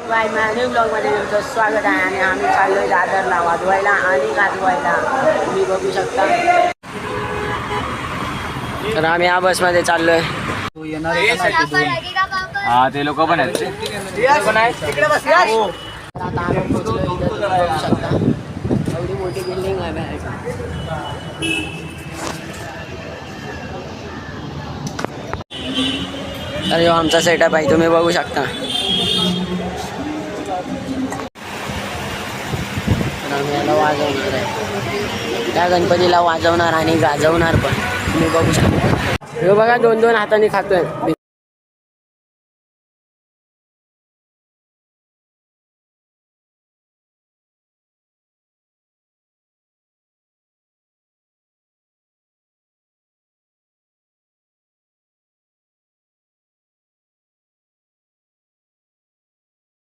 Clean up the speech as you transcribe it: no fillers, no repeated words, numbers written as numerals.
Bye new ब्लॉगमध्ये तुमचं स्वागत आहे आणि आम्ही चाललोय दादरला वाजवायला आणि गाजवायला तुम्ही बघू शकता. तर आम्ही या बसमध्ये चाललोय. हा ते लोक पण आहेत. आता आम्ही पोहोचलोय इथं तुम्ही बघू शकता. एवढी मोठी बिल्डिंग आहे बाहेर. तर ह्यो आमचा सेटअप आहे तुम्ही बघू शकता. तर आम्ही याला वाजवणार आहे. त्या गणपतीला वाजवणार आणि गाजवणार पण तुम्ही बघू शकता. हे बघा 2-2 हाताने खातोय.